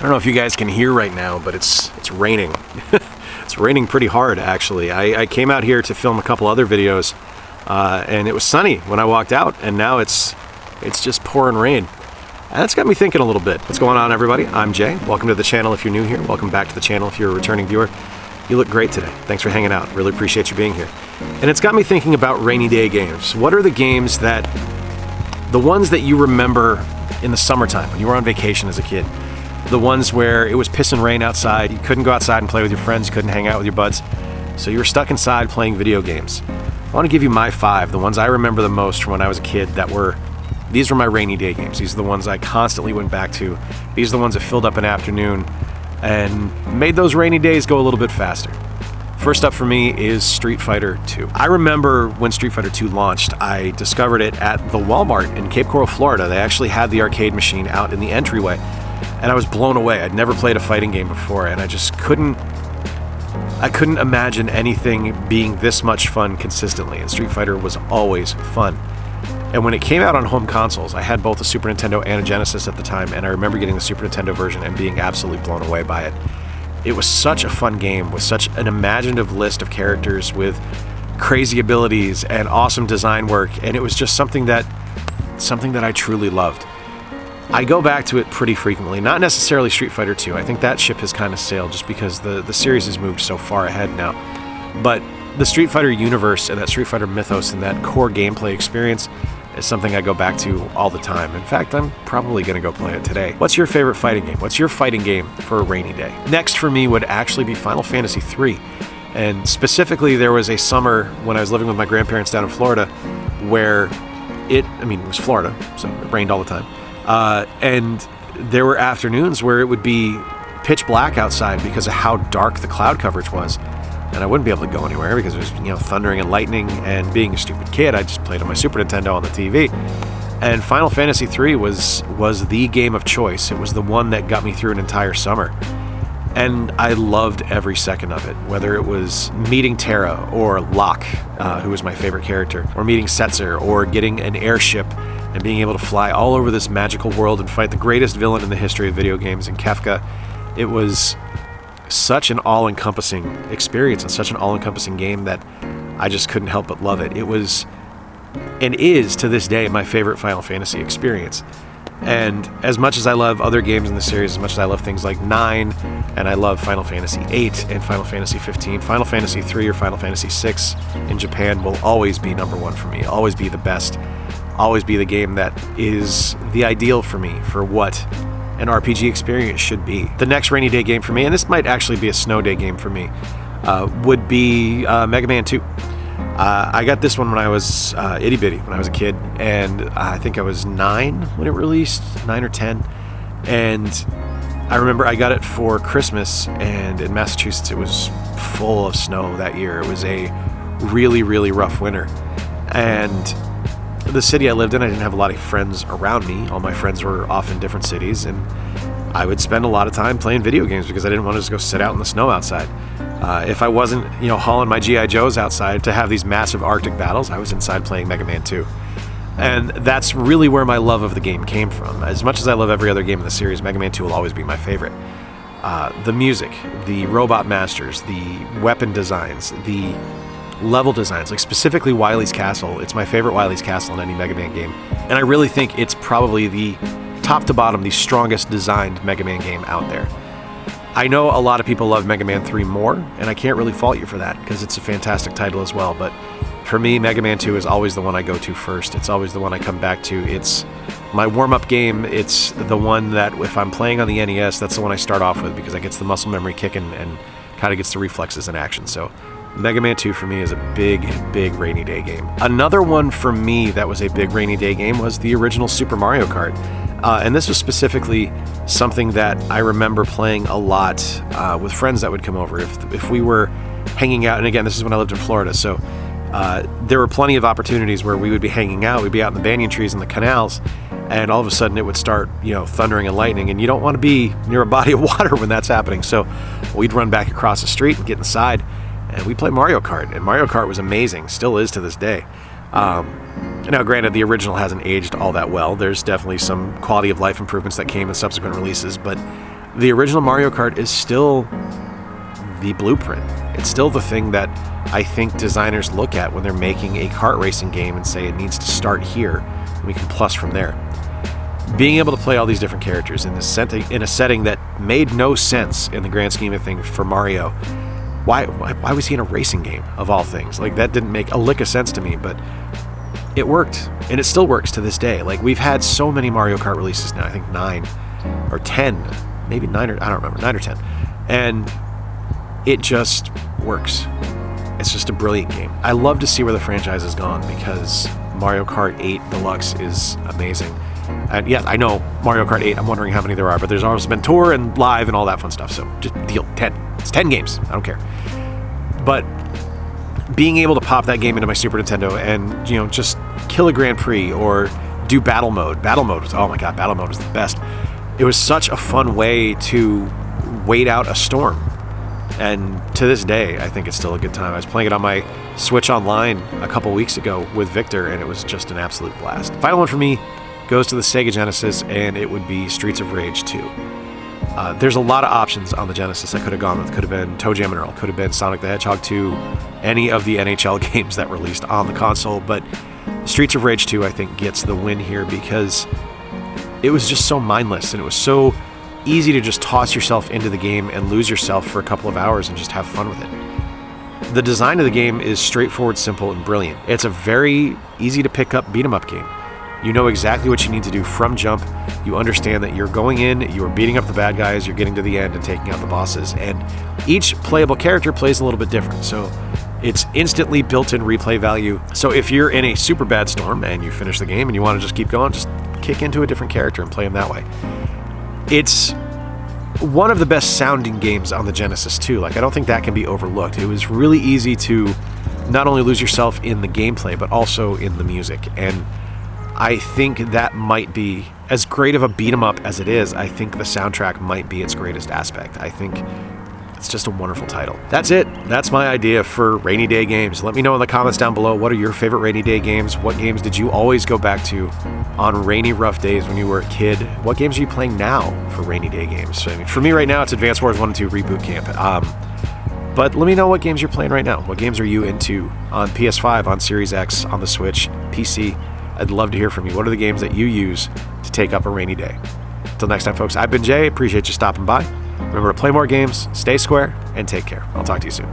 don't know if you guys can hear right now, but it's raining. It's raining pretty hard, actually. I came out here to film a couple other videos, and it was sunny when I walked out, and now it's just pouring rain. And that's got me thinking a little bit. What's going on, everybody? I'm Jay. Welcome to the channel if you're new here. Welcome back to the channel if you're a returning viewer. You look great today. Thanks for hanging out. Really appreciate you being here. And it's got me thinking about rainy day games. What are the games the ones that you remember in the summertime when you were on vacation as a kid? The ones where it was piss and rain outside, you couldn't go outside and play with your friends, you couldn't hang out with your buds, so you were stuck inside playing video games. I want to give you my 5, the ones I remember the most from when I was a kid these were my rainy day games. These are the ones I constantly went back to. These are the ones that filled up an afternoon and made those rainy days go a little bit faster. First up for me is Street Fighter 2. I remember when Street Fighter 2 launched, I discovered it at the Walmart in Cape Coral, Florida. They actually had the arcade machine out in the entryway, and I was blown away. I'd never played a fighting game before, and I just couldn't imagine anything being this much fun consistently, and Street Fighter was always fun. And when it came out on home consoles, I had both a Super Nintendo and a Genesis at the time, and I remember getting the Super Nintendo version and being absolutely blown away by it. It was such a fun game with such an imaginative list of characters with crazy abilities and awesome design work, and it was just something that I truly loved. I go back to it pretty frequently, not necessarily Street Fighter 2. I think that ship has kind of sailed just because the series has moved so far ahead now. But the Street Fighter universe and that Street Fighter mythos and that core gameplay experience is something I go back to all the time. In fact, I'm probably going to go play it today. What's your favorite fighting game? What's your fighting game for a rainy day? Next for me would actually be Final Fantasy III. And specifically, there was a summer when I was living with my grandparents down in Florida where it was Florida, so it rained all the time. And there were afternoons where it would be pitch black outside because of how dark the cloud coverage was. And I wouldn't be able to go anywhere because it was, thundering and lightning, and being a stupid kid, I just played on my Super Nintendo on the TV. And Final Fantasy III was the game of choice. It was the one that got me through an entire summer. And I loved every second of it, whether it was meeting Terra or Locke, who was my favorite character, or meeting Setzer, or getting an airship and being able to fly all over this magical world and fight the greatest villain in the history of video games in Kefka. It was such an all-encompassing experience and such an all-encompassing game that I just couldn't help but love it. It was, and is to this day, my favorite Final Fantasy experience. And as much as I love other games in the series, as much as I love things like 9, and I love Final Fantasy 8 and Final Fantasy 15, Final Fantasy 3 or Final Fantasy 6 in Japan will always be number 1 for me, always be the best, always be the game that is the ideal for me for what an RPG experience should be. The next rainy day game for me, and this might actually be a snow day game for me, would be Mega Man 2. I got this one when I was itty bitty, when I was a kid, and I think I was 9 when it released, 9 or 10, and I remember I got it for Christmas, and in Massachusetts it was full of snow that year. It was a really, really rough winter, and the city I lived in, I didn't have a lot of friends around me. All my friends were off in different cities, and I would spend a lot of time playing video games because I didn't want to just go sit out in the snow outside. If I wasn't, hauling my G.I. Joes outside to have these massive Arctic battles, I was inside playing Mega Man 2. And that's really where my love of the game came from. As much as I love every other game in the series, Mega Man 2 will always be my favorite. The music, the robot masters, the weapon designs, the level designs, like specifically Wily's Castle. It's my favorite Wily's Castle in any Mega Man game. And I really think it's probably the top to bottom, the strongest designed Mega Man game out there. I know a lot of people love Mega Man 3 more, and I can't really fault you for that because it's a fantastic title as well. But for me, Mega Man 2 is always the one I go to first. It's always the one I come back to. It's my warm-up game. It's the one that if I'm playing on the NES, that's the one I start off with because it gets the muscle memory kicking and kind of gets the reflexes in action. So Mega Man 2 for me is a big, big rainy day game. Another one for me that was a big rainy day game was the original Super Mario Kart. And this was specifically something that I remember playing a lot with friends that would come over. If we were hanging out, and again, this is when I lived in Florida, so there were plenty of opportunities where we would be hanging out. We'd be out in the banyan trees and the canals, and all of a sudden it would start, thundering and lightning, and you don't want to be near a body of water when that's happening. So we'd run back across the street and get inside, and we played Mario Kart. And Mario Kart was amazing, still is to this day. Now, granted, the original hasn't aged all that well. There's definitely some quality of life improvements that came in subsequent releases, but the original Mario Kart is still the blueprint. It's still the thing that I think designers look at when they're making a kart racing game and say it needs to start here, and we can plus from there. Being able to play all these different characters in a setting that made no sense in the grand scheme of things for Mario. Why was he in a racing game, of all things? Like, that didn't make a lick of sense to me, but it worked, and it still works to this day. Like, we've had so many Mario Kart releases now, I think 9 or 10, maybe 9 or, I don't remember, 9 or 10. And it just works. It's just a brilliant game. I love to see where the franchise has gone, because Mario Kart 8 Deluxe is amazing. And yeah, I know Mario Kart 8, I'm wondering how many there are, but there's also been Tour and Live and all that fun stuff, so just deal, 10. It's 10 games, I don't care. But being able to pop that game into my Super Nintendo and, you know, just kill a Grand Prix or do battle mode. Battle mode was, oh my god, battle mode was the best. It was such a fun way to wait out a storm. And to this day, I think it's still a good time. I was playing it on my Switch Online a couple weeks ago with Victor, and it was just an absolute blast. Final one for me goes to the Sega Genesis, and it would be Streets of Rage 2. There's a lot of options on the Genesis I could have gone with. Could have been Toe Jam and Earl, could have been Sonic the Hedgehog 2, any of the NHL games that released on the console, but Streets of Rage 2, I think, gets the win here because it was just so mindless, and it was so easy to just toss yourself into the game and lose yourself for a couple of hours and just have fun with it. The design of the game is straightforward, simple, and brilliant. It's a very easy to pick up beat 'em up game. You know exactly what you need to do from jump. You understand that you're going in, you're beating up the bad guys, you're getting to the end and taking out the bosses. And each playable character plays a little bit different. So it's instantly built-in replay value. So if you're in a super bad storm and you finish the game and you want to just keep going, just kick into a different character and play him that way. It's one of the best sounding games on the Genesis too. Like, I don't think that can be overlooked. It was really easy to not only lose yourself in the gameplay, but also in the music. And I think that might be, as great of a beat 'em up as it is, I think the soundtrack might be its greatest aspect. I think it's just a wonderful title. That's it. That's my idea for rainy day games. Let me know in the comments down below, what are your favorite rainy day games? What games did you always go back to on rainy, rough days when you were a kid? What games are you playing now for rainy day games? I mean, for me right now, it's Advance Wars 1 and 2 Reboot Camp. But let me know what games you're playing right now. What games are you into on PS5, on Series X, on the Switch, PC? I'd love to hear from you. What are the games that you use to take up a rainy day? Until next time, folks, I've been Jay. Appreciate you stopping by. Remember to play more games, stay square, and take care. I'll talk to you soon.